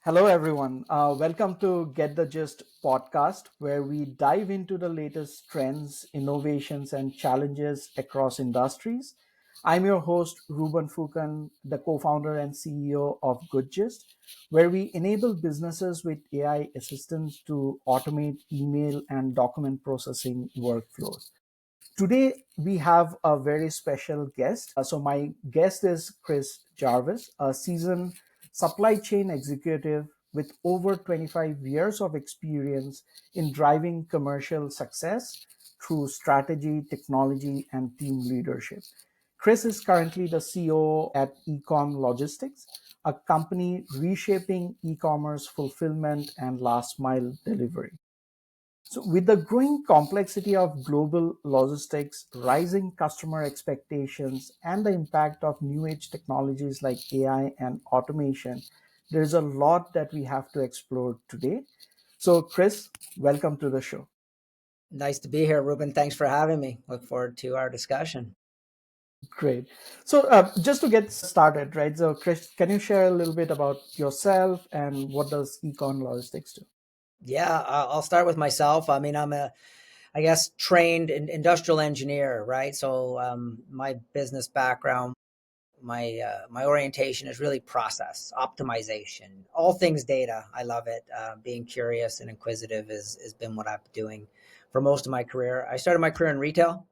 Hello, everyone. Welcome to Get the Gist podcast, where we dive into the latest trends, innovations, and challenges across industries. I'm your host, Ruban Phukan, the co founder and CEO of Good Gist, where we enable businesses with AI assistants to automate email and document processing workflows. Today, we have a very special guest. My guest is Chris Jarvis, a seasoned supply chain executive with over 25 years of experience in driving commercial success through strategy, technology, and team leadership. Chris is currently the CEO at Ecom Logistics, a company reshaping e commerce fulfillment and last mile delivery. So, with the growing complexity of global logistics, rising customer expectations, and the impact of new age technologies like AI and automation, there's a lot that we have to explore today. So, Chris, welcome to the show. Nice to be here, Ruben. Thanks for having me. Look forward to our discussion. Great. So, just to get started, right? So, Chris, can you share a little bit about yourself and what does Econ Logistics do? Yeah, I'll start with myself. I mean, I guess, trained industrial engineer, right? So, my business background, my orientation is really process optimization, all things data. I love it. Being curious and inquisitive has been what I've been doing for most of my career. I started my career in retail,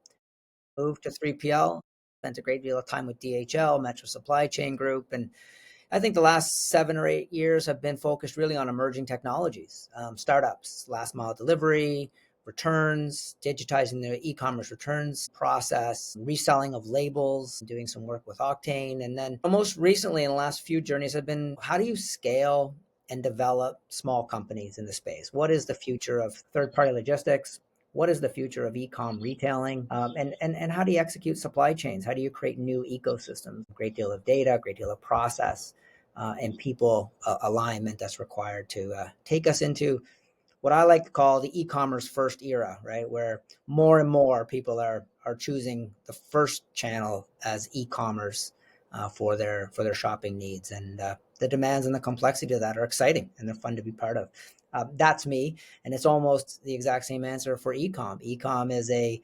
moved to 3PL, spent a great deal of time with DHL, Metro Supply Chain Group, and I think the last 7 or 8 years have been focused really on emerging technologies, startups, last mile delivery, returns, digitizing the e-commerce returns process, reselling of labels, doing some work with Octane. And then most recently in the last few journeys have been, how do you scale and develop small companies in the space? What is the future of third-party logistics? What is the future of e-com retailing? And how do you execute supply chains? How do you create new ecosystems? A great deal of data, a great deal of process, and people alignment that's required to take us into what I like to call the e-commerce first era, right? Where more and more people are choosing the first channel as e-commerce for their shopping needs, and the demands and the complexity of that are exciting and they're fun to be part of. That's me, and it's almost the exact same answer for e-com. E-com is a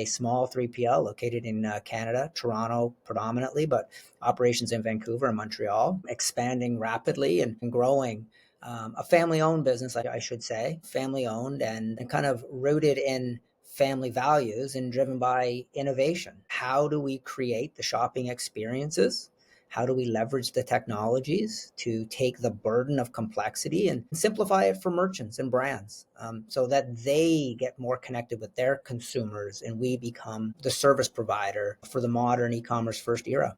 small 3PL located in Canada, Toronto predominantly, but operations in Vancouver and Montreal, expanding rapidly and growing. A family owned business, I should say, family owned and kind of rooted in family values and driven by innovation. How do we create the shopping experiences? How do we leverage the technologies to take the burden of complexity and simplify it for merchants and brands, so that they get more connected with their consumers and we become the service provider for the modern e commerce first era?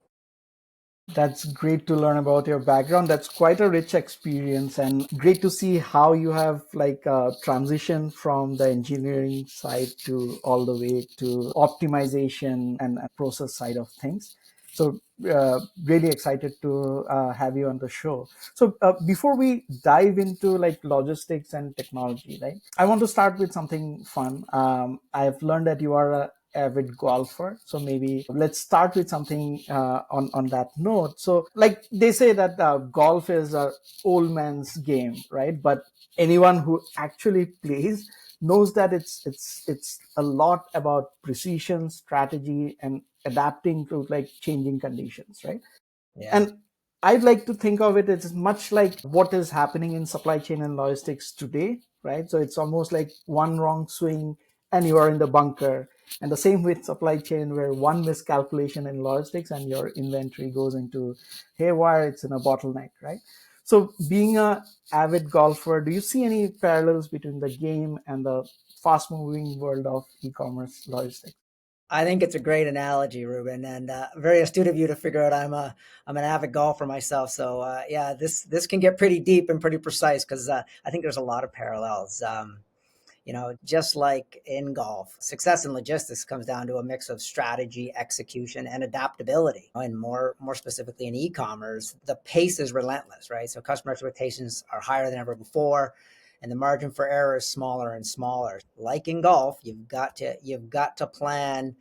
That's great to learn about your background. That's quite a rich experience and great to see how you have transitioned from the engineering side to all the way to optimization and process side of things. So really excited to have you on the show. So before we dive into like logistics and technology, right? I want to start with something fun. I've learned that you are a avid golfer, so maybe let's start with something on that note. So like they say that golf is a old man's game, right? But anyone who actually plays knows that it's a lot about precision, strategy, and adapting to like changing conditions, right? Yeah. And I'd like to think of it as much like what is happening in supply chain and logistics today, right? So it's almost like one wrong swing and you are in the bunker. And the same with supply chain, where one miscalculation in logistics and your inventory goes into haywire, it's in a bottleneck, right? So being a avid golfer, do you see any parallels between the game and the fast moving world of e-commerce logistics? I think it's a great analogy, Ruben, and very astute of you to figure out I'm an avid golfer myself. So yeah, this can get pretty deep and pretty precise because I think there's a lot of parallels. Just like in golf, success in logistics comes down to a mix of strategy, execution, and adaptability. And more specifically in e-commerce, the pace is relentless, right? So customer expectations are higher than ever before, and the margin for error is smaller and smaller. Like in golf, you've got to plan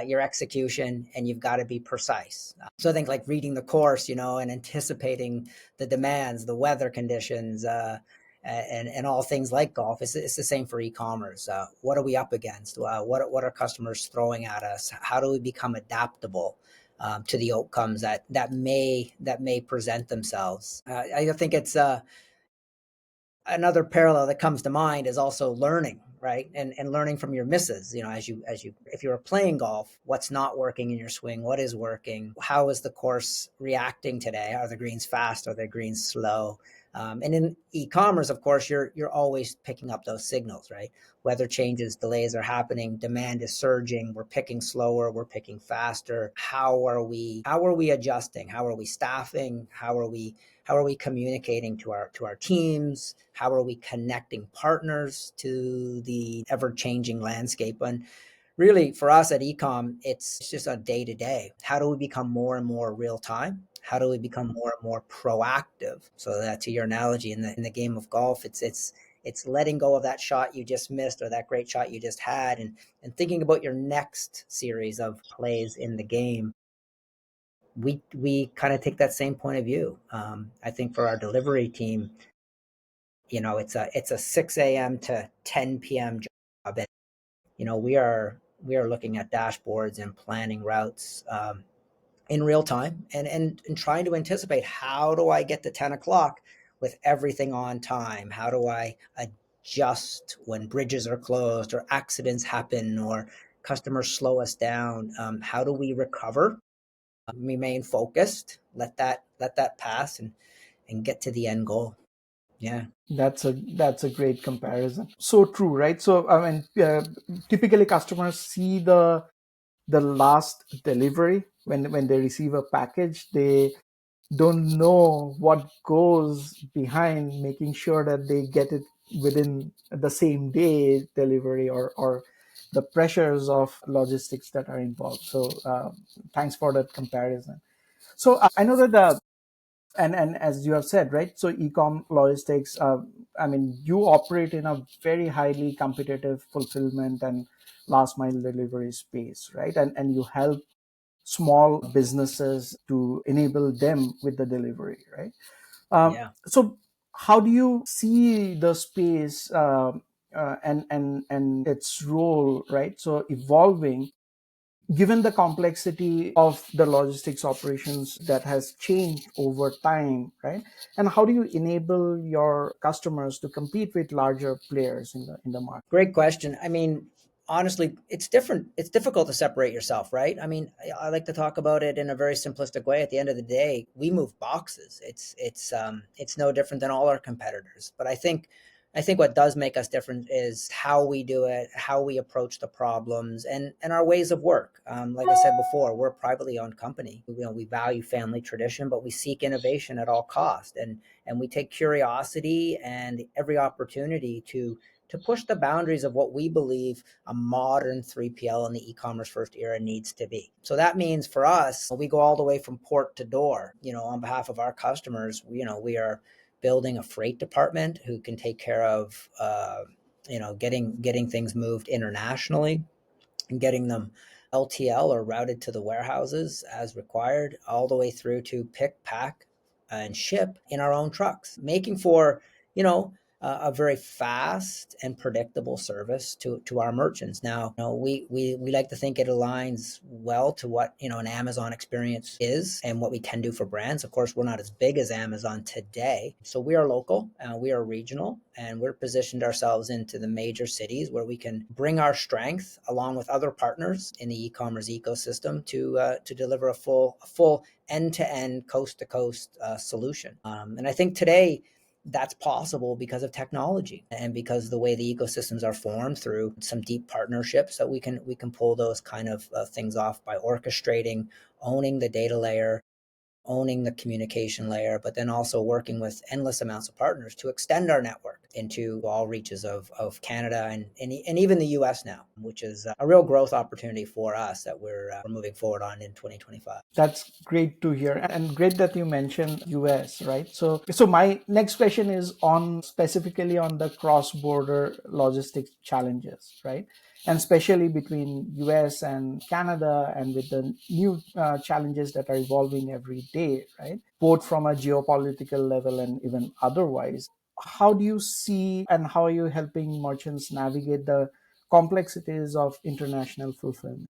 your execution, and you've got to be precise. So I think like reading the course, and anticipating the demands, the weather conditions, and all things like golf. It's the same for e-commerce. What are we up against? What are customers throwing at us? How do we become adaptable to the outcomes that may present themselves? I think it's another parallel that comes to mind is also learning, right? And learning from your misses, as you if you're playing golf, what's not working in your swing, what is working, how is the course reacting today? Are the greens fast, are the greens slow? And in e-commerce, of course, you're always picking up those signals, right? Weather changes, delays are happening, demand is surging, we're picking slower, we're picking faster. How are we adjusting? How are we staffing? How are we communicating to our teams? How are we connecting partners to the ever-changing landscape? And really, for us at Ecom, it's just a day-to-day. How do we become more and more real time? How do we become more and more proactive? So that, to your analogy, in the game of golf, it's letting go of that shot you just missed or that great shot you just had, and thinking about your next series of plays in the game. We kind of take that same point of view. I think for our delivery team, it's a 6 a.m. to 10 p.m. job, and we are looking at dashboards and planning routes in real time, and trying to anticipate, how do I get to 10 o'clock with everything on time? How do I adjust when bridges are closed or accidents happen or customers slow us down? How do we recover? Remain focused, let that pass, and get to the end goal. Yeah. That's a great comparison. So true, right? So I mean, typically customers see the last delivery when they receive a package. They don't know what goes behind making sure that they get it within the same day delivery, or the pressures of logistics that are involved. So thanks for that comparison. So I know that and as you have said, right? So ecom logistics. I mean, you operate in a very highly competitive fulfillment and last mile delivery space, right? And you help small businesses to enable them with the delivery, right? Yeah. So how do you see the space, and its role, right? So evolving given the complexity of the logistics operations that has changed over time, right? And how do you enable your customers to compete with larger players in the market? Great question. I mean, honestly, it's different. It's difficult to separate yourself, right? I mean, I like to talk about it in a very simplistic way. At the end of the day, we move boxes. It's no different than all our competitors. But I think what does make us different is how we do it, how we approach the problems, and our ways of work. Like I said before, we're a privately owned company. We value family tradition, but we seek innovation at all cost, and we take curiosity and every opportunity to push the boundaries of what we believe a modern 3PL in the e-commerce first era needs to be. So that means for us, we go all the way from port to door, on behalf of our customers. We are building a freight department who can take care of, getting things moved internationally and getting them LTL or routed to the warehouses as required, all the way through to pick, pack, and ship in our own trucks, making for, a very fast and predictable service to our merchants. Now, we like to think it aligns well to what an Amazon experience is and what we can do for brands. Of course, we're not as big as Amazon today, so we are local, we are regional, and we're positioned ourselves into the major cities where we can bring our strength along with other partners in the e-commerce ecosystem to deliver a full end-to-end, coast-to-coast solution. And I think today that's possible because of technology and because the way the ecosystems are formed through some deep partnerships that we can pull those kind of things off by orchestrating, owning the data layer, owning the communication layer, but then also working with endless amounts of partners to extend our network into all reaches of Canada and even the US now, which is a real growth opportunity for us that we're moving forward on in 2025. That's great to hear, and great that you mentioned US, right? So my next question is on specifically on the cross-border logistics challenges, right? And especially between US and Canada, and with the new challenges that are evolving every day, right? Both from a geopolitical level and even otherwise. How do you see and how are you helping merchants navigate the complexities of international fulfillment?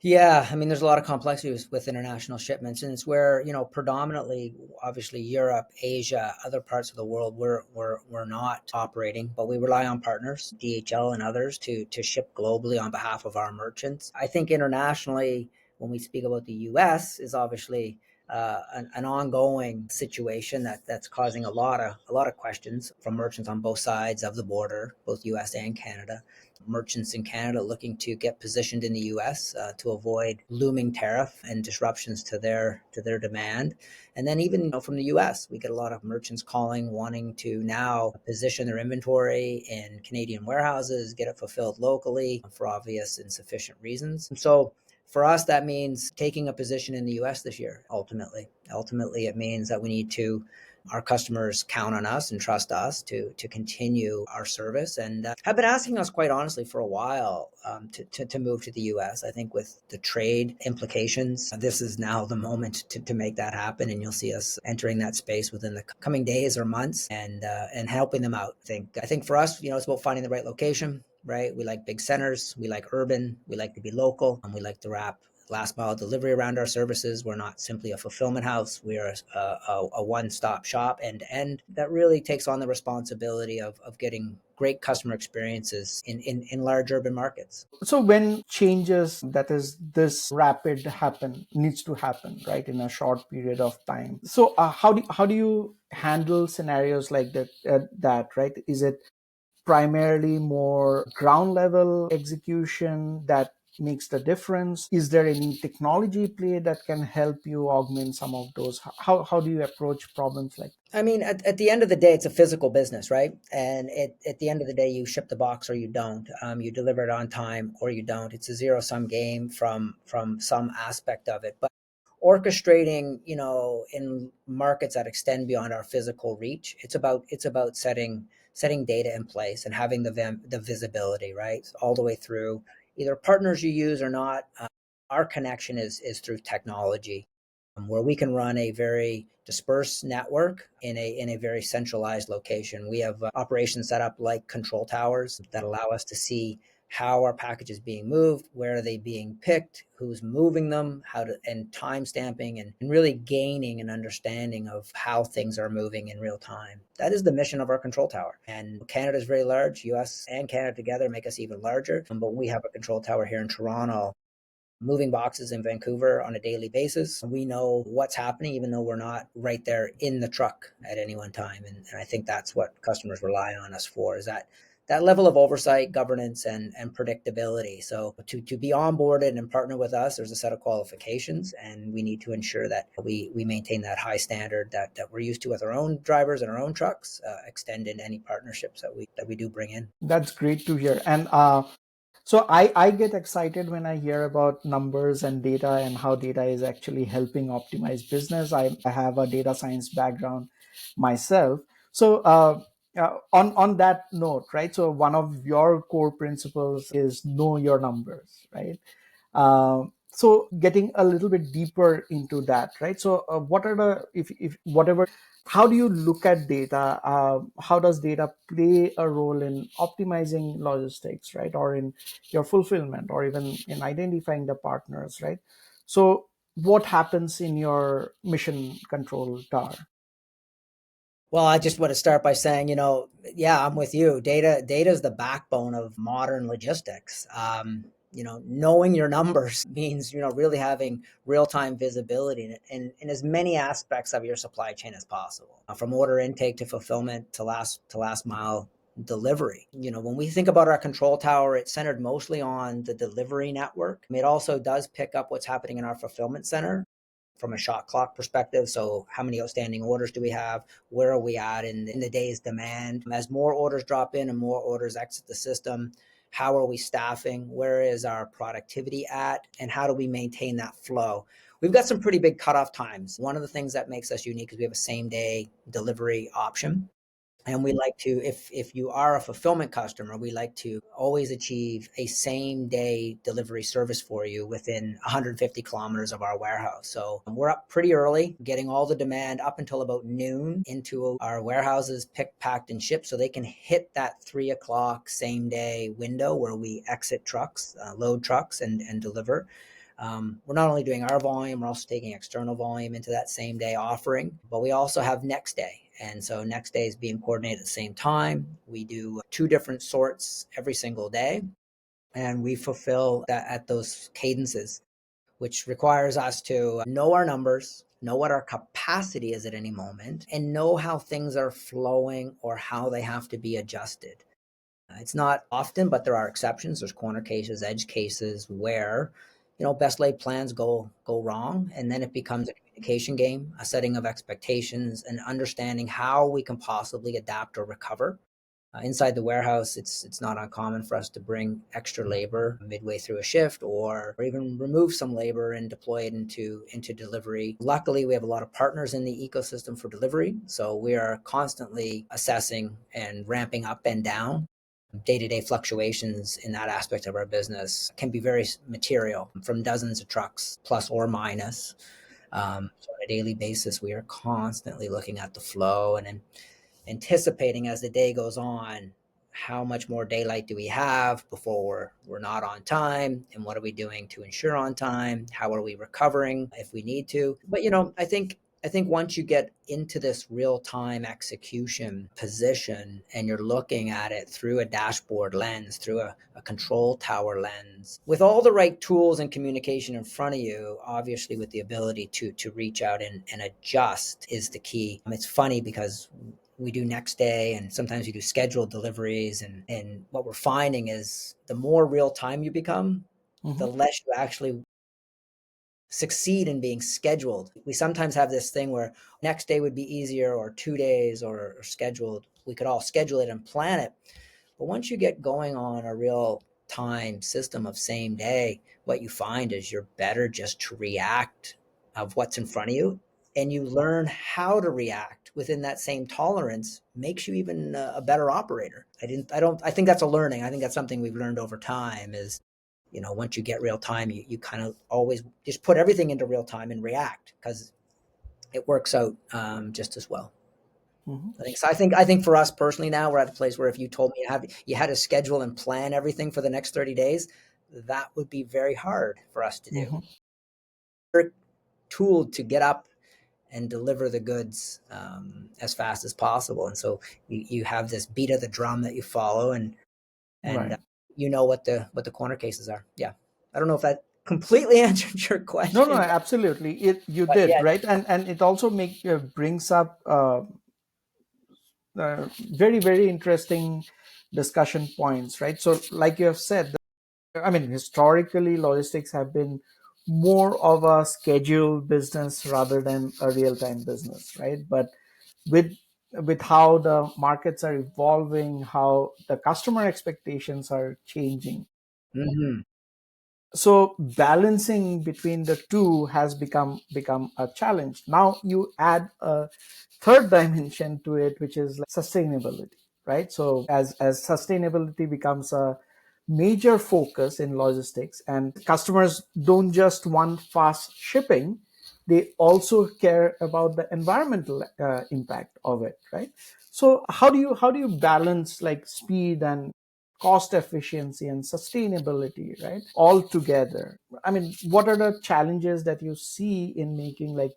Yeah, I mean, there's a lot of complexity with international shipments, and it's where predominantly, obviously, Europe, Asia, other parts of the world, we're not operating, but we rely on partners, DHL and others, to ship globally on behalf of our merchants. I think internationally, when we speak about the U.S., is obviously an ongoing situation that's causing a lot of questions from merchants on both sides of the border, both U.S. and Canada. Merchants in Canada looking to get positioned in the U.S. To avoid looming tariff and disruptions to their demand, and then even from the U.S. we get a lot of merchants calling, wanting to now position their inventory in Canadian warehouses, get it fulfilled locally for obvious and sufficient reasons. And so for us, that means taking a position in the U.S. this year. Ultimately, it means that we need to our customers count on us and trust us to continue our service, and have been asking us quite honestly for a while to move to the U.S. I think with the trade implications, this is now the moment to make that happen, and you'll see us entering that space within the coming days or months, and helping them out. I think for us, it's about finding the right location. Right, we like big centers, we like urban, we like to be local, and we like to wrap last mile delivery around our services. We're not simply a fulfillment house. We are a one-stop shop end to end that really takes on the responsibility of getting great customer experiences in large urban markets. So when changes that is this rapid happen needs to happen right in a short period of time, so how do you handle scenarios like that, right? Is it primarily more ground level execution that makes the difference? Is there any technology play that can help you augment some of those? How do you approach problems like I mean, at the end of the day, it's a physical business, right? And at the end of the day, you ship the box or you don't. You deliver it on time or you don't. It's a zero sum game from some aspect of it. But orchestrating, in markets that extend beyond our physical reach, it's about setting data in place and having the visibility, right, all the way through either partners you use or not. Our connection is through technology, where we can run a very dispersed network in a very centralized location. We have operations set up like control towers that allow us to see how our package is being moved, where are they being picked, who's moving them, and time stamping, and really gaining an understanding of how things are moving in real time. That is the mission of our control tower. And Canada is very large. US and Canada together make us even larger. But we have a control tower here in Toronto, moving boxes in Vancouver on a daily basis. We know what's happening, even though we're not right there in the truck at any one time. And I think that's what customers rely on us for, is that level of oversight, governance, and predictability. So to be onboarded and partner with us, there's a set of qualifications, and we need to ensure that we maintain that high standard that we're used to with our own drivers and our own trucks, extend into any partnerships that we do bring in. that's great to hear. And so I get excited when I hear about numbers and data and how data is actually helping optimize business. I have a data science background myself. So on that note, right? So one of your core principles is know your numbers, right? So getting a little bit deeper into that, right? So what are the if whatever how do you look at data? How does data play a role in optimizing logistics, right, or in your fulfillment, or even in identifying the partners, right? So what happens in your mission control tower? Well, I just want to start by saying, yeah, I'm with you. Data is the backbone of modern logistics. Knowing your numbers means, really having real time visibility in as many aspects of your supply chain as possible, from order intake to fulfillment to last mile delivery. When we think about our control tower, it's centered mostly on the delivery network. It also does pick up what's happening in our fulfillment center. from a shot clock perspective. So how many outstanding orders do we have? Where are we at in the day's demand? As more orders drop in and more orders exit the system, how are we staffing? Where is our productivity at? And how do we maintain that flow? We've got some pretty big cutoff times. One of the things that makes us unique is we have a same day delivery option. And we like to, if you are a fulfillment customer, we like to always achieve a same day delivery service for you within 150 kilometers of our warehouse. So we're up pretty early, getting all the demand up until about noon into our warehouses, picked, packed, and shipped, so they can hit that 3 o'clock same day window where we exit trucks, load trucks, and deliver. We're not only doing our volume, we're also taking external volume into that same day offering, but we also have next day. And so next day is being coordinated at the same time. We do two different sorts every single day, and we fulfill that at those cadences, which requires us to know our numbers, know what our capacity is at any moment, and know how things are flowing or how they have to be adjusted. It's not often, but there are exceptions. There's corner cases, edge cases where, best laid plans go wrong, and then it becomes a communication game, a setting of expectations, and understanding how we can possibly adapt or recover. Inside the warehouse, it's not uncommon for us to bring extra labor midway through a shift, or even remove some labor and deploy it into delivery. Luckily, we have a lot of partners in the ecosystem for delivery, so we are constantly assessing and ramping up and down. Day-to-day fluctuations in that aspect of our business can be very material, from dozens of trucks plus or minus. So on a daily basis, we are constantly looking at the flow and anticipating as the day goes on, how much more daylight do we have before we're not on time, and what are we doing to ensure on time? How are we recovering if we need to? But I think once you get into this real time execution position and you're looking at it through a dashboard lens, through a control tower lens, with all the right tools and communication in front of you, obviously with the ability to reach out and adjust is the key. It's funny because we do next day and sometimes we do scheduled deliveries, and what we're finding is the more real time you become, the Mm-hmm. less you actually succeed in being scheduled. We sometimes have this thing where next day would be easier, or 2 days, or scheduled. We could all schedule it and plan it. But once you get going on a real time system of same day, what you find is you're better just to react of what's in front of you, and you learn how to react within that same tolerance, makes you even a better operator. I think that's a learning. I think that's something we've learned over time is, once you get real time, you kind of always just put everything into real time and react, because it works out just as well. Mm-hmm. I think for us personally now, we're at a place where if you told me you had to schedule and plan everything for the next 30 days, that would be very hard for us to do. Mm-hmm. We're tooled to get up and deliver the goods as fast as possible. And so you have this beat of the drum that you follow, and Right. what the corner cases are. Yeah. I don't know if that completely answered your No, no, question, absolutely. It you but did yeah. right, and it also brings up very very interesting discussion points, right? So, like you have said, I mean, historically, logistics have been more of a scheduled business rather than a real time business, right? But with how the markets are evolving, how the customer expectations are changing, Hmm. so balancing between the two has become a challenge. Now you add a third dimension to it, which is like sustainability, right? So as sustainability becomes a major focus in logistics, and customers don't just want fast shipping, they also care about the environmental impact of it, right? So how do you balance like speed and cost efficiency and sustainability, right, all together? I mean, what are the challenges that you see in making like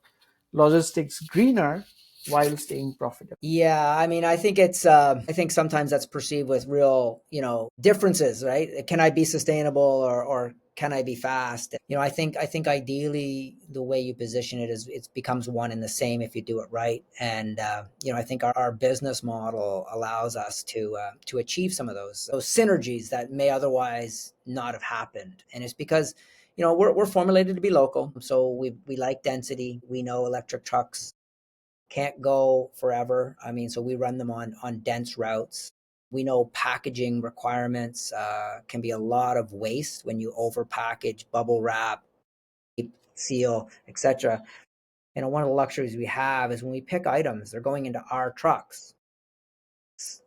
logistics greener while staying profitable? Yeah, I mean, I think sometimes that's perceived with real, differences, right? Can I be sustainable, or can I be fast? I think ideally the way you position it is it becomes one and the same if you do it right. And I think our business model allows us to achieve some of those synergies that may otherwise not have happened. And it's because we're formulated to be local. So we like density. We know electric trucks can't go forever. I mean, so we run them on dense routes. We know packaging requirements can be a lot of waste when you overpackage, bubble wrap, seal, etc. One of the luxuries we have is when we pick items, they're going into our trucks.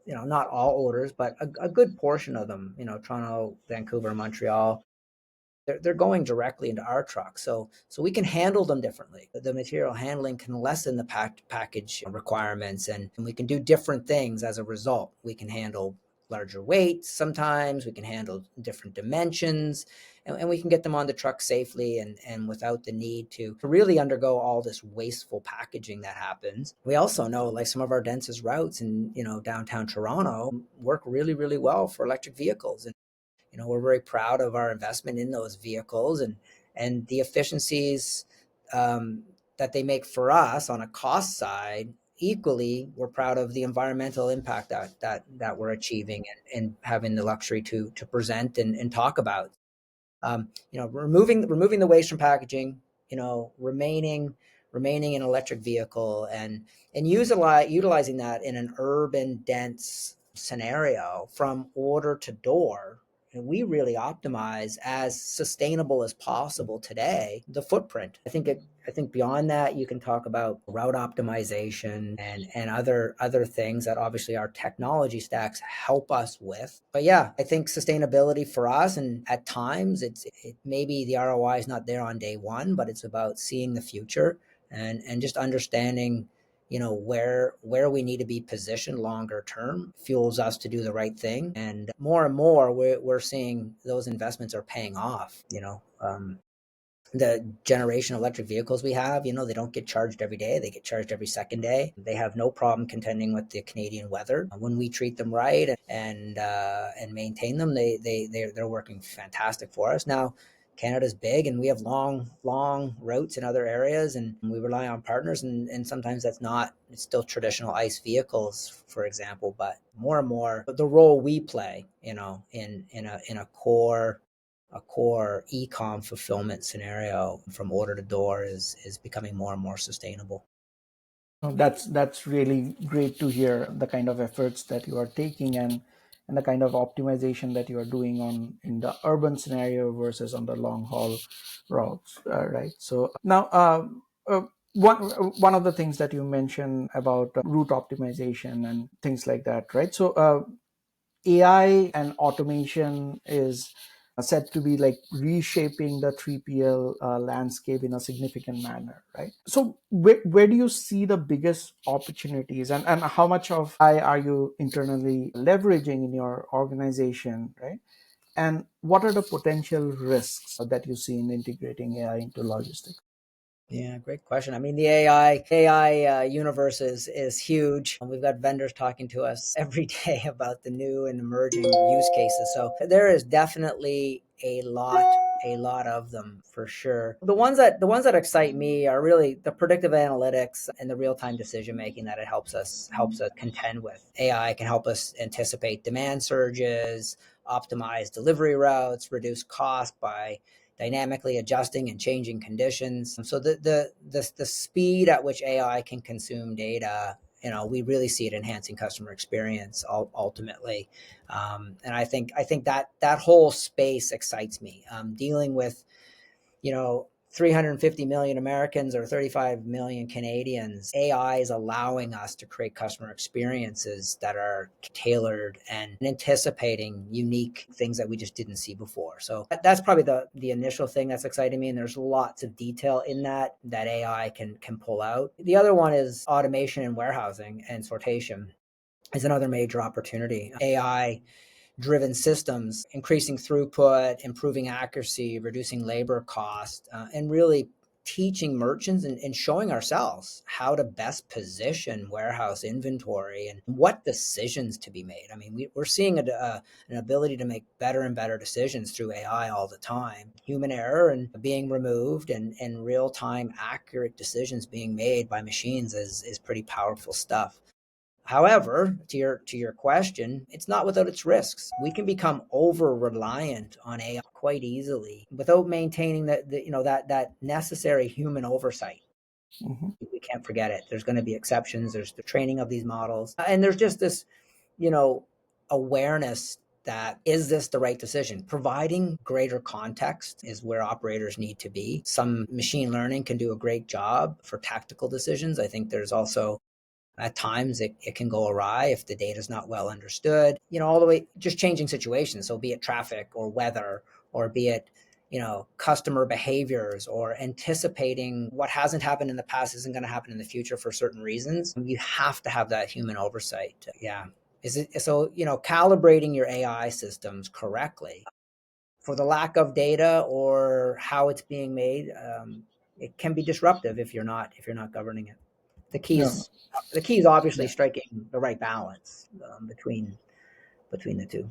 Not all orders, but a good portion of them. Toronto, Vancouver, Montreal, they're going directly into our truck. So we can handle them differently. The material handling can lessen the package requirements, and we can do different things as a result. We can handle larger weights sometimes, we can handle different dimensions, and we can get them on the truck safely and without the need to really undergo all this wasteful packaging that happens. We also know, like, some of our densest routes in downtown Toronto work really, really well for electric vehicles. We're very proud of our investment in those vehicles and the efficiencies um, that they make for us on a cost side. Equally, we're proud of the environmental impact that we're achieving and having the luxury to present and talk about. Removing the waste from packaging, remaining an electric vehicle and utilizing that in an urban dense scenario from order to door. And we really optimize as sustainable as possible today the footprint. I think beyond that, you can talk about route optimization and other things that obviously our technology stacks help us with. But yeah, I think sustainability for us, and at times it maybe the ROI is not there on day one, but it's about seeing the future and just understanding where we need to be positioned longer term fuels us to do the right thing. And more we're seeing those investments are paying off. The generation of electric vehicles we have, they don't get charged every day. They get charged every second day. They have no problem contending with the Canadian weather. When we treat them right and maintain them, they're working fantastic for us. Now, Canada's big and we have long routes in other areas, and we rely on partners, and sometimes it's still traditional ICE vehicles, for example. But more and more the role we play, in a core e-com fulfillment scenario from order to door is becoming more and more sustainable. That's really great to hear the kind of efforts that you are taking and the kind of optimization that you are doing on in the urban scenario versus on the long haul routes, right? So now, one one of the things that you mentioned about route optimization and things like that, right? So AI and automation is said to be like reshaping the 3PL landscape in a significant manner, right? So where do you see the biggest opportunities, and how much of AI are you internally leveraging in your organization, right? And what are the potential risks that you see in integrating AI into logistics? Yeah, great question. I mean, the AI universe is huge. We've got vendors talking to us every day about the new and emerging use cases. So there is definitely a lot of them for sure. The ones that excite me are really the predictive analytics and the real-time decision making that it helps us contend with. AI can help us anticipate demand surges, optimize delivery routes, reduce cost by dynamically adjusting and changing conditions. So the speed at which AI can consume data, we really see it enhancing customer experience ultimately. And I think that whole space excites me. Dealing with 350 million Americans or 35 million Canadians, AI is allowing us to create customer experiences that are tailored and anticipating unique things that we just didn't see before. So that's probably the initial thing that's exciting me. And there's lots of detail in that AI can pull out. The other one is automation in warehousing and sortation is another major opportunity. AI driven systems, increasing throughput, improving accuracy, reducing labor cost, and really teaching merchants and showing ourselves how to best position warehouse inventory and what decisions to be made. I mean, we're seeing an ability to make better and better decisions through AI all the time. Human error and being removed and real time accurate decisions being made by machines is pretty powerful stuff. However, to your question, it's not without its risks. We can become over reliant on AI quite easily without maintaining that necessary human oversight. Mhm. We can't forget it. There's going to be exceptions. There's the training of these models, and there's just this, you know, awareness that is this the right decision? Providing greater context is where operators need to be. Some machine learning can do a great job for tactical decisions. I think there's also at times it can go awry if the data is not well understood, all the way just changing situations. So be it traffic or weather, or be it, customer behaviors, or anticipating what hasn't happened in the past isn't going to happen in the future for certain reasons. You have to have that human oversight. Yeah. Is it so, calibrating your AI systems correctly for the lack of data or how it's being made, it can be disruptive if you're not governing it. The No, no. keys the key is obviously Yeah. striking the right balance between the two.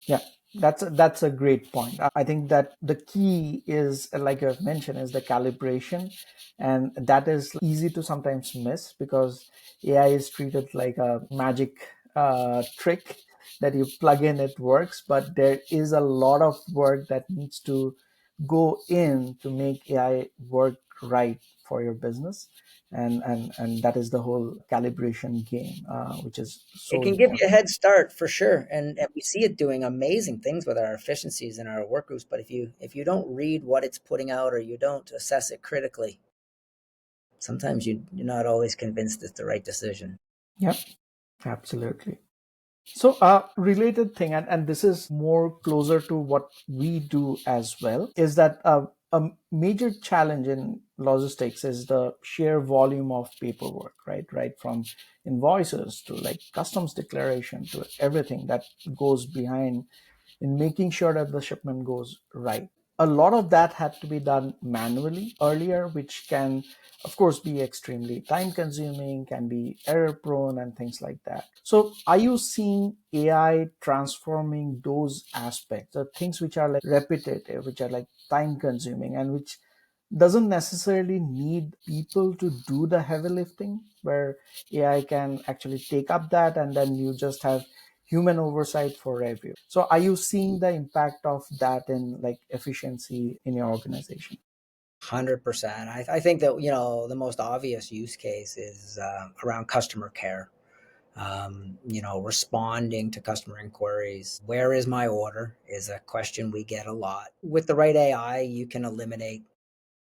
Yeah, that's a great point. I think that the key is, like I've mentioned, is the calibration, and that is easy to sometimes miss because AI is treated like a magic trick that you plug in, it works. But there is a lot of work that needs to go in to make AI work right for your business, and that is the whole calibration game, which is It so can give you a important. head start for sure, and we see it doing amazing things with our efficiencies and our work groups. But if you don't read what it's putting out, or you don't assess it critically, sometimes you're not always convinced it's the right decision. Yep, absolutely. So, related thing, and this is more closer to what we do as well, is that a major challenge in logistics is the sheer volume of paperwork, right? Right from invoices to like customs declaration to everything that goes behind in making sure that the shipment goes right. A lot of that had to be done manually earlier, which can, of course, be extremely time consuming, can be error prone, and things like that. So, are you seeing AI transforming those aspects, the things which are like repetitive, which are like time consuming, and which doesn't necessarily need people to do the heavy lifting, where AI can actually take up that and then you just have human oversight for review. So are you seeing the impact of that in like efficiency in your organization? 100%. I think that the most obvious use case is around customer care. Responding to customer inquiries. Where is my order is a question we get a lot. With the right AI, you can eliminate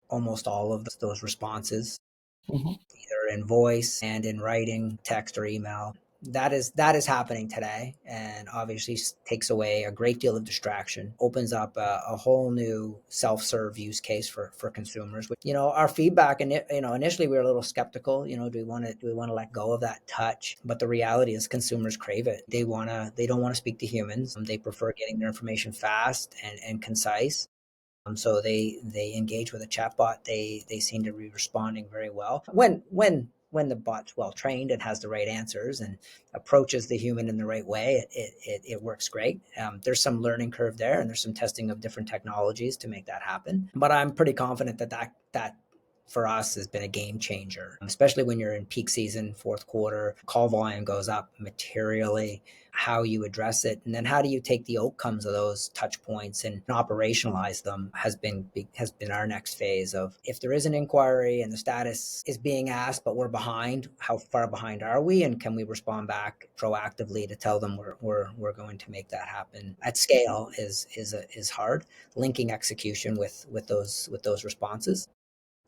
almost all of those responses, Mhm. either in voice and in writing, text or email. That is happening today, and obviously takes away a great deal of distraction, opens up a whole new self-serve use case for consumers. Our feedback, and initially we were a little skeptical. Do we want to let go of that touch? But the reality is consumers crave it. They don't want to speak to humans. They prefer getting their information fast and concise. So they engage with a chatbot. They seem to be responding very well when the bot's well trained and has the right answers and approaches the human in the right way. It works great. There's some learning curve there, and there's some testing of different technologies to make that happen. But I'm pretty confident that for us has been a game changer, especially when you're in peak season, fourth quarter, call volume goes up materially. How you address it, and then how do you take the outcomes of those touch points and operationalize them has been our next phase of, if there is an inquiry and the status is being asked but we're behind, how far behind are we, and can we respond back proactively to tell them we're going to make that happen at scale is hard. Linking execution with those responses.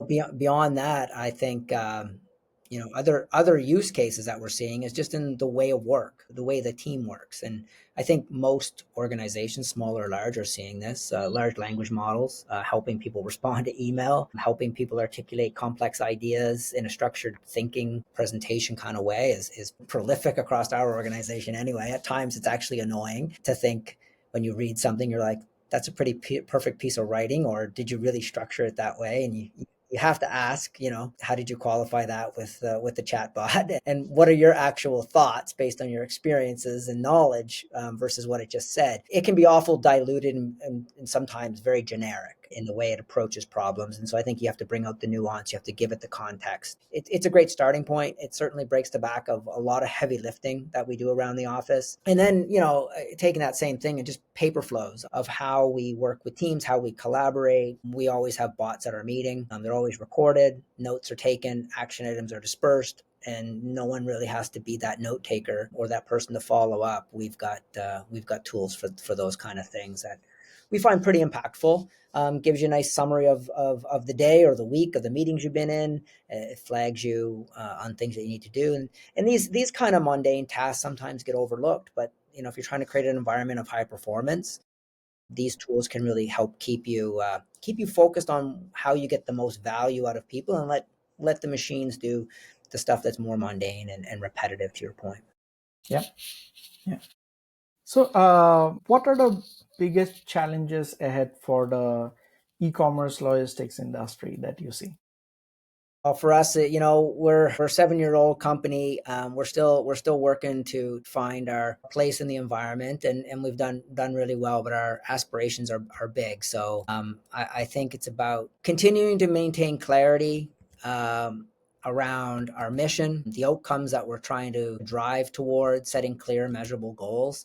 Beyond that, I think other use cases that we're seeing is just in the way of work, the way the team works, and I think most organizations, small or large, are seeing this. Large language models helping people respond to email, helping people articulate complex ideas in a structured thinking presentation kind of way is prolific across our organization. Anyway, at times it's actually annoying to think when you read something, you're like, that's a pretty perfect piece of writing, or did you really structure it that way? And you have to ask, how did you qualify that with the chatbot, and what are your actual thoughts based on your experiences and knowledge versus what it just said? It can be awful diluted and sometimes very generic. in the way it approaches problems. And so I think you have to bring out the nuance, you have to give it the context. It's a great starting point. It certainly breaks the back of a lot of heavy lifting that we do around the office. And then, taking that same thing and just paper flows of how we work with teams, how we collaborate. We always have bots at our meeting. They're always recorded, notes are taken, action items are dispersed, and no one really has to be that note taker or that person to follow up. We've got tools for those kind of things that we find pretty impactful. Gives you a nice summary of the day or the week of the meetings you've been in. It flags you on things that you need to do, and these kind of mundane tasks sometimes get overlooked. But if you're trying to create an environment of high performance, these tools can really help keep you focused on how you get the most value out of people, and let the machines do the stuff that's more mundane and repetitive, to your point. Yeah. Yeah. So, what are the biggest challenges ahead for the e-commerce logistics industry that you see? For us, we're a 7-year-old company. We're still working to find our place in the environment, and we've done really well, but our aspirations are big. So I think it's about continuing to maintain clarity around our mission, the outcomes that we're trying to drive towards, setting clear, measurable goals.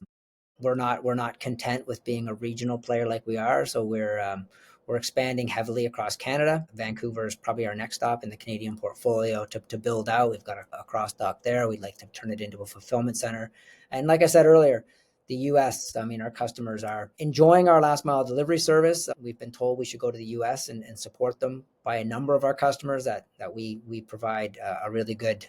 We're not content with being a regional player like we are. So we're expanding heavily across Canada. Vancouver is probably our next stop in the Canadian portfolio to build out. We've got a cross dock there. We'd like to turn it into a fulfillment center. And like I said earlier, the US, I mean, our customers are enjoying our last mile delivery service. We've been told we should go to the US and support them by a number of our customers that we provide a really good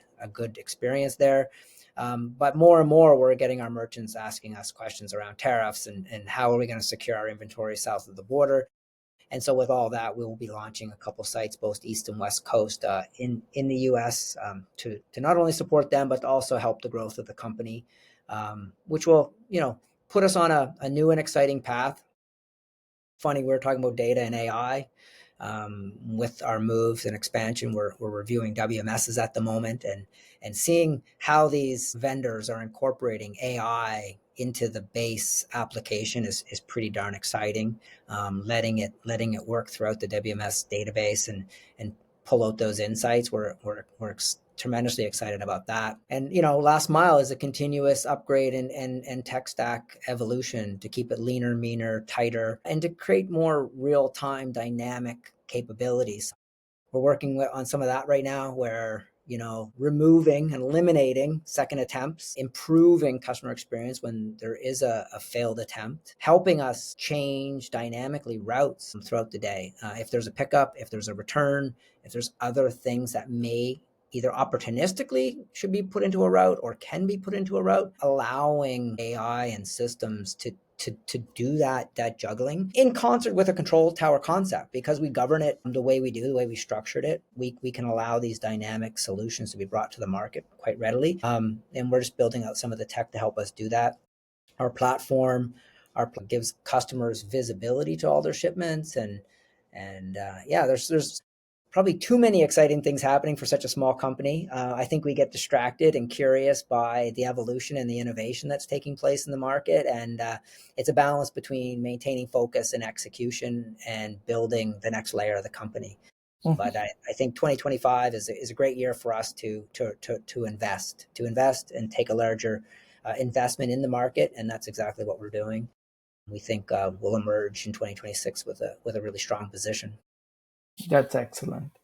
experience there. But more and more, we're getting our merchants asking us questions around tariffs and how are we going to secure our inventory south of the border. And so with all that, we will be launching a couple sites, both East and West Coast in the U.S. To not only support them, but to also help the growth of the company, which will, put us on a new and exciting path. Funny, we were talking about data and AI. With our moves and expansion, we're reviewing WMSs at the moment and seeing how these vendors are incorporating AI into the base application is pretty darn exciting. Letting it work throughout the WMS database and pull out those insights. We're tremendously excited about that. And last mile is a continuous upgrade and tech stack evolution to keep it leaner, meaner, tighter, and to create more real-time dynamic capabilities. We're working on some of that right now, where removing and eliminating second attempts, improving customer experience when there is a failed attempt, helping us change dynamically routes throughout the day. If there's a pickup, if there's a return, if there's other things that may either opportunistically should be put into a route or can be put into a route, allowing AI and systems to do that juggling in concert with a control tower concept, because we govern it the way we do, the way we structured it. We can allow these dynamic solutions to be brought to the market quite readily. And we're just building out some of the tech to help us do that. Our platform gives customers visibility to all their shipments, and there's probably too many exciting things happening for such a small company. I think we get distracted and curious by the evolution and the innovation that's taking place in the market. And it's a balance between maintaining focus and execution and building the next layer of the company. Mhm. But I think 2025 is a great year for us to invest and take a larger investment in the market. And that's exactly what we're doing. We think we'll emerge in 2026 with a really strong position. That's excellent.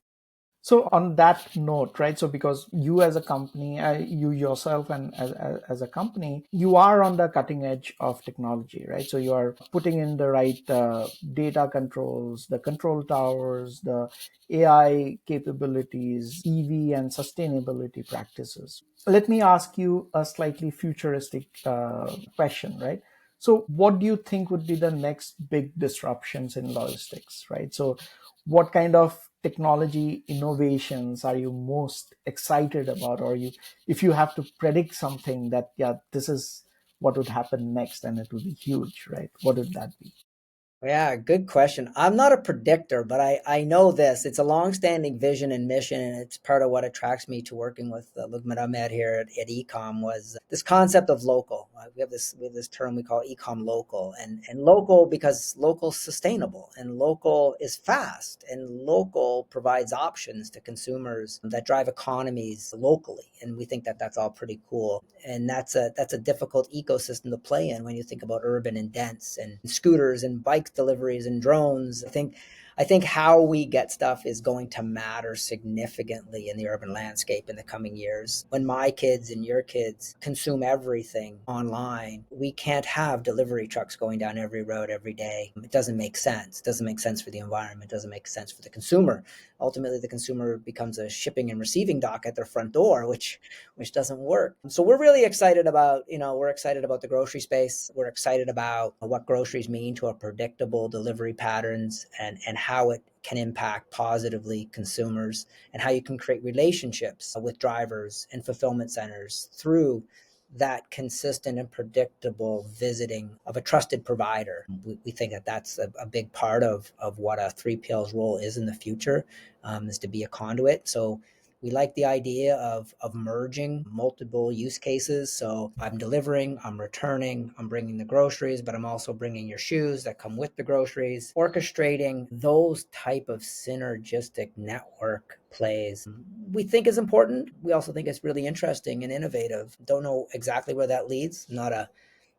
So on that note, right? So because you as a company, you yourself and as a company, you are on the cutting edge of technology, right? So you are putting in the right data controls, the control towers, the AI capabilities, EV and sustainability practices. Let me ask you a slightly futuristic question, right? So what do you think would be the next big disruptions in logistics, right? So what kind of technology innovations are you most excited about, or you, if you have to predict something that, yeah, this is what would happen next and it will be huge, right? What would that be? Yeah, good question. I'm not a predictor, but I know this. It's a long-standing vision and mission, and it's part of what attracts me to working with Lugman Ahmed here at Ecom was this concept of local. we have this term we call ecom local, and local because local is sustainable and local is fast and local provides options to consumers that drive economies locally, and we think that that's all pretty cool. And that's a difficult ecosystem to play in when you think about urban and dense and scooters and bike deliveries and drones. I think how we get stuff is going to matter significantly in the urban landscape in the coming years. When my kids and your kids consume everything online, we can't have delivery trucks going down every road every day. It doesn't make sense. It doesn't make sense for the environment. It doesn't make sense for the consumer. Ultimately, the consumer becomes a shipping and receiving dock at their front door, which doesn't work. So we're really excited about, we're excited about the grocery space. We're excited about what groceries mean to our predictable delivery patterns, and how it can impact positively consumers, and how you can create relationships with drivers and fulfillment centers through that consistent and predictable visiting of a trusted provider. We think that that's a big part of what a 3PL's role is in the future, is to be a conduit. So we like the idea of merging multiple use cases. So I'm delivering, I'm returning, I'm bringing the groceries, but I'm also bringing your shoes that come with the groceries. Orchestrating those type of synergistic network plays we think is important. We also think it's really interesting and innovative. Don't know exactly where that leads. Not a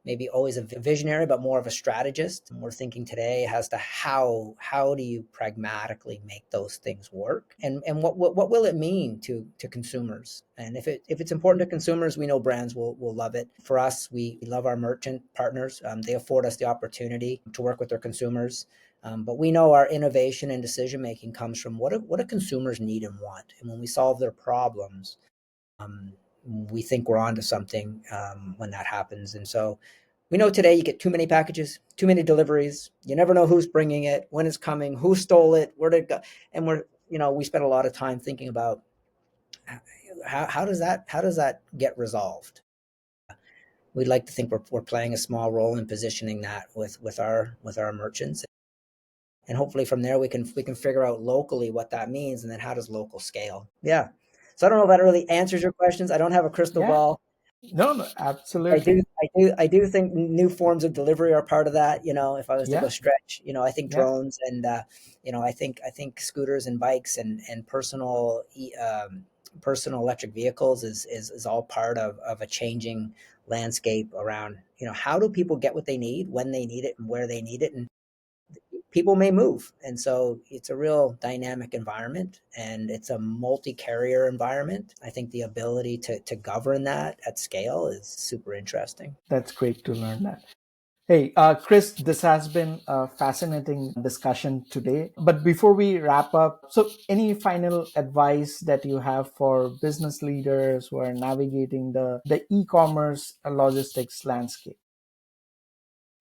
maybe always a visionary, but more of a strategist. And we're thinking today as to how do you pragmatically make those things work, and what will it mean to consumers? And if it's important to consumers, we know brands will love it. For us, we love our merchant partners. They afford us the opportunity to work with their consumers. But we know our innovation and decision making comes from what do consumers need and want, and when we solve their problems, um, we think we're onto something when that happens. And so we know today you get too many packages, too many deliveries. You never know who's bringing it, when it's coming, who stole it, where did it go. And we spend a lot of time thinking about how does that get resolved. We'd like to think we're playing a small role in positioning that with our merchants, and hopefully from there we can figure out locally what that means, and then how does local scale. Yeah. So I don't know if that really answers your questions. I don't have a crystal Yeah. ball. No, no, I do, absolutely. I do, I do think new forms of delivery are part of that. If I was to go Yeah. stretch, I think Yeah. drones and I think scooters and bikes and personal electric vehicles is all part of a changing landscape around how do people get what they need when they need it and where they need it, and people may move. And so it's a real dynamic environment, and it's a multi-carrier environment. I think the ability to govern that at scale is super interesting. That's great to learn that. Hey, Chris, this has been a fascinating discussion today. But before we wrap up, so any final advice that you have for business leaders who are navigating the e-commerce logistics landscape?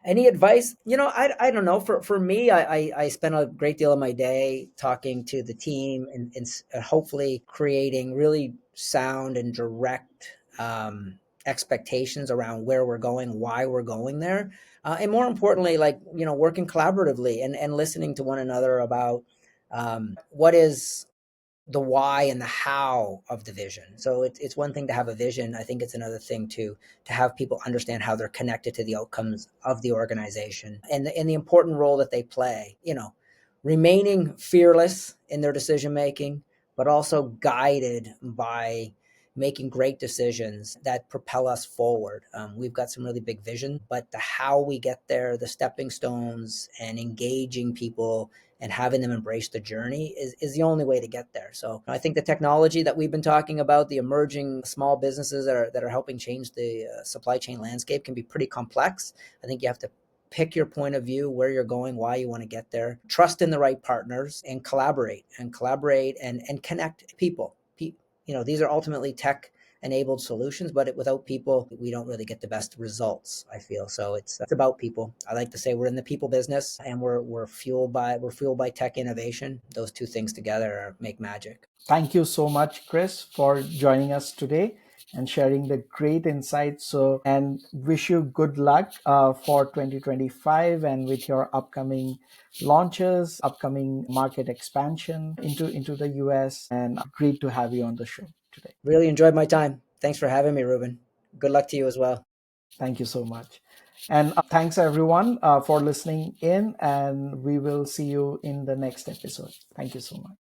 Any advice? I don't know. For me, I spend a great deal of my day talking to the team, and hopefully creating really sound and direct expectations around where we're going, why we're going there, and more importantly, like working collaboratively and listening to one another about what is the why and the how of the vision. So it's one thing to have a vision. I think it's another thing to have people understand how they're connected to the outcomes of the organization, and the important role that they play. Remaining fearless in their decision making, but also guided by making great decisions that propel us forward. We've got some really big vision, but the how we get there, the stepping stones, and engaging people and having them embrace the journey is the only way to get there. So I think the technology that we've been talking about, the emerging small businesses that are helping change the supply chain landscape, can be pretty complex. I think you have to pick your point of view, where you're going, why you want to get there, trust in the right partners, and collaborate and connect people. These are ultimately tech enabled solutions, but without people, we don't really get the best results, I feel. So it's about people. I like to say we're in the people business, and we're fueled by tech innovation. Those two things together make magic. Thank you so much, Chris, for joining us today and sharing the great insights. So, and wish you good luck for 2025 and with your upcoming launches, upcoming market expansion into the US. And great to have you on the show today. Really enjoyed my time. Thanks for having me, Ruben. Good luck to you as well. Thank you so much. And thanks everyone for listening in, and we will see you in the next episode. Thank you so much.